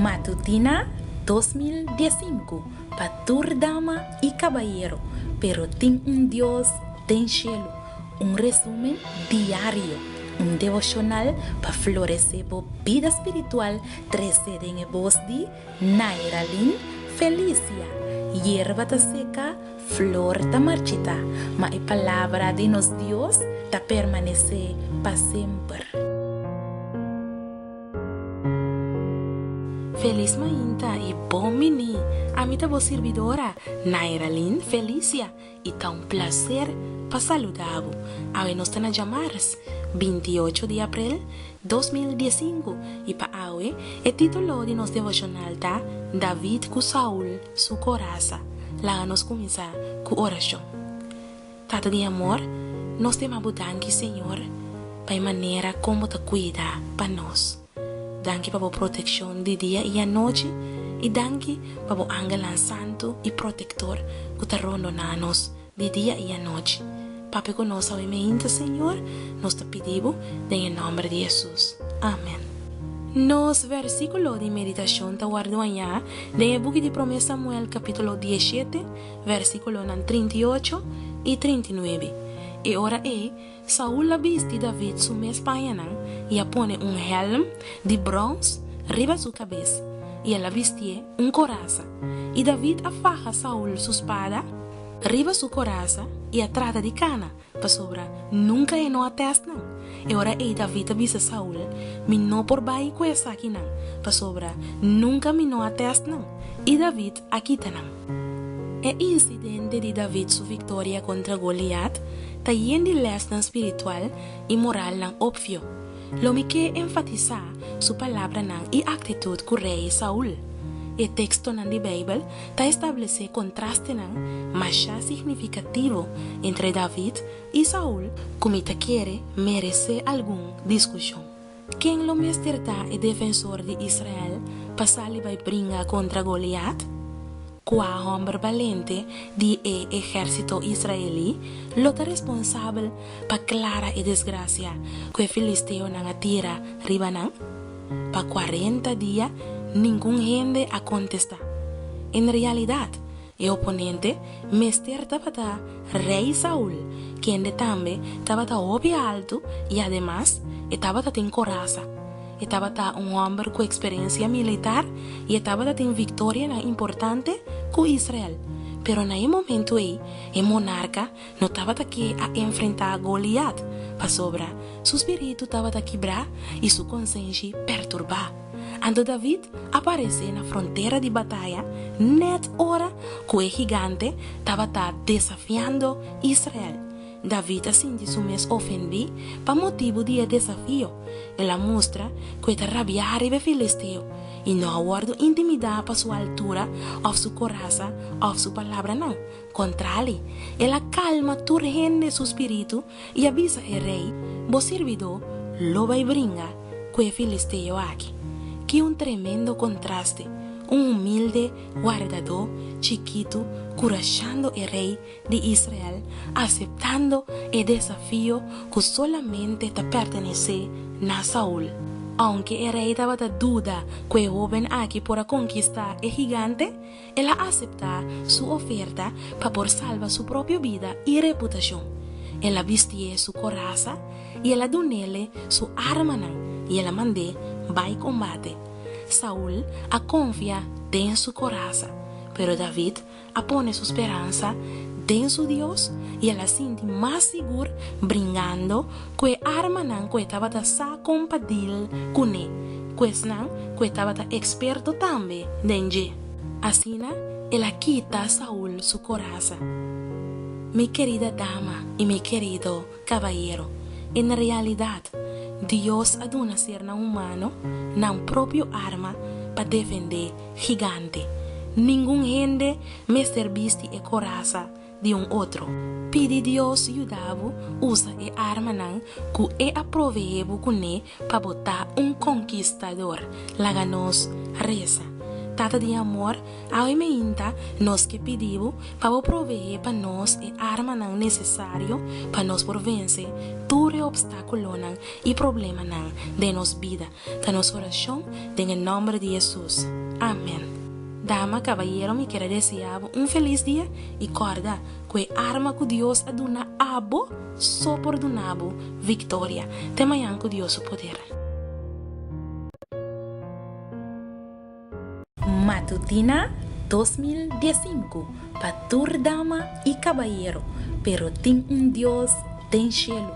Matutina 2015 para dama y caballero, pero tin un Dios ten cielo. Un resumen diario, un devocional para florecer por vida espiritual. 13 en voz de Nairalin Felicia. Hierba ta seca, flor ta marchita, ma a palavra de nos Dios ta permanece para sempre. Feliz mainta e bom mini. A mim tá boa servidora, Nairalin Felicia, e tá um prazer para saludar-vos. A nós está na Jamaras, 28 de abril 2015, e para hoje, o título de nosso devocional tá David com Saul, sua coraça. Lá nós começar com oração. Tata de amor, nós temos a danke, Senhor, para a maneira como te cuida para nós. Danke para a proteção de dia e a noite. E danke para o ángel santo e protetor que está rondando-nos de dia e a noite. Papai conosco ao imenso Senhor, nós te pedimos em nome de Jesus. Amém. Nos versículos de meditação está guardado amanhã no book de Promessa Samuel, capítulo 17, versículos 38 e 39. E ora Saul la viste David su Espanha e pone um helm de bronze riba sua cabeça. E ela vestia coraça. E David afaja Saul sua espada riba sua coraça e a trata de cana para sobra nunca não atesta não. E ora David avisa Saul me não por baixo com essa aqui não para sobra nunca me não atesta não. E David aquita não. E incidente de David sua vitória contra Goliat está lleno de lição espiritual e moral não óbvio. Lo me que enfatizar su palavra nan e actitud com rei Saul. O texto nan de Bíblia está estabelecer contraste nan mais significativo entre David e Saul, como te quer merecer alguma discussão. Quem lo mesterta e defensor de Israel passali vai brincar contra Goliat? Qual homem valente de exército israelí lota responsável para clara e desgracia que o filisteu não atira riba não? Para 40 dias, nenhum gente a contestar. Em realidade, o oponente mester estava rei Saul, que também estava obvi alto e además estava em coraça. Estava homem com experiência militar e estava em vitória importante com Israel. Pero naquele momento o monarca não estava aqui a enfrentar Goliat, para sobra, seu espírito estava a quebrar e sua consciência perturbar. Ando David aparece na fronteira de batalha, net hora que o gigante estava desafiando Israel. David assim se ofendido para motivo de desafio. Ela mostra que está rabiar e filisteu e não aguarda intimidade para sua altura, ou sua coraça, ou sua palavra não. Contrário, ela calma turgente seu espírito e avisa o rei, o servidor, lo vai brincar com o filisteu aqui. Que tremendo contraste. Humilde guardador, chiquito, curajando o rei de Israel, aceptando o desafio que solamente te pertenece a Saul. Aunque o rei estava a duda que o joven aqui para conquistar o gigante, ela acepta sua oferta para por salvar sua própria vida e reputação. Ela vestia sua coraça e ela deu nele sua arma e ela mandou vai combate. Saul a confia em sua coraça, pero David a pone sua esperança em seu Deus e ela sente mais segura brincando com a arma que estava a compartilhar com ele, que estava experto também em. Assim, ela quita Saul sua coraça. Mi querida dama e mi querido caballero, em realidade, Deus ha dado ser humano na própria arma para defender gigante. Nenhum gente me serviste e coraça de outro. Pede Deus ajudavo usa e arma que é aproveível com ele para botar conquistador. Laganos reza. Tata de amor, hoy me inta, nos que pedimos, para proveer para nós e arma não necessário para nós por vencer todo obstáculo não e problema não de nos vida, da nossa oração, em nome de Jesus. Amém. Dama, caballero, me quero desejar feliz dia e corda que arma que Deus aduna abo, só por donabo, vitória. Te manhã com Deus o poder. Matutina 2015 para tur dama e caballero, pero tem Deus, tem cielo,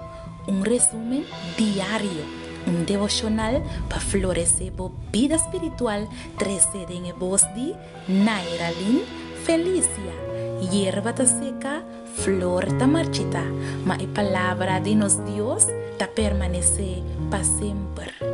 resumen diário. Devocional para florecer a vida espiritual, 13 de voz de Nairalin Felicia. Hierba ta seca, flor ta marchita, mas a palavra de nos Dios ta permanece para sempre.